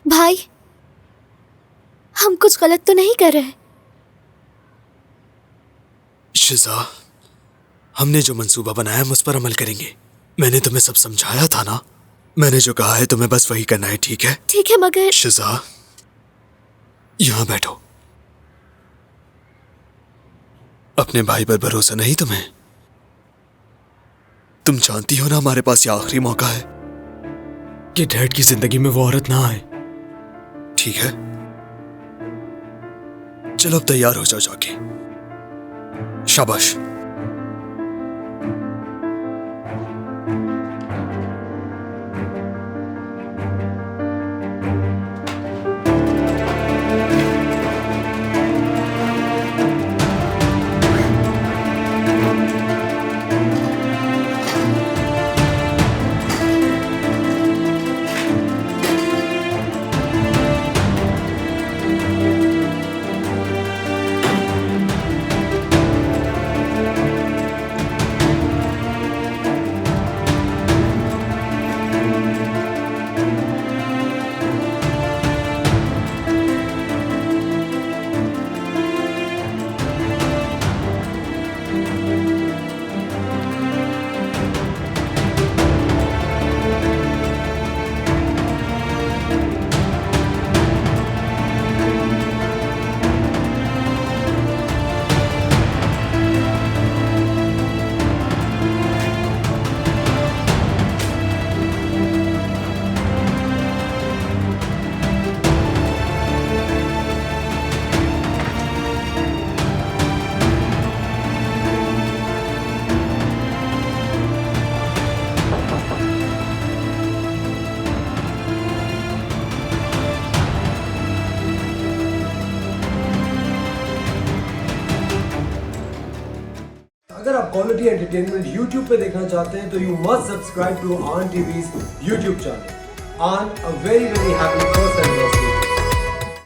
भाई, हम कुछ गलत तो नहीं कर रहे? शिजा, हमने जो मंसूबा बनाया हम उस पर अमल करेंगे। मैंने तुम्हें सब समझाया था ना। मैंने जो कहा है तुम्हें बस वही करना है, ठीक है? ठीक है, मगर शिजा, यहाँ बैठो। अपने भाई पर भरोसा नहीं तुम्हें? तुम जानती हो ना हमारे पास ये आखिरी मौका है कि डैड की जिंदगी में वो औरत ना आए। ठीक है, चलो अब तैयार हो जाओ जाके। शाबाश। अगर आप क्वालिटी एंटरटेनमेंट YouTube पे देखना चाहते हैं तो यू मस्ट सब्सक्राइब टू आन टीवीज़ YouTube चैनल। आन, a very happy first anniversary.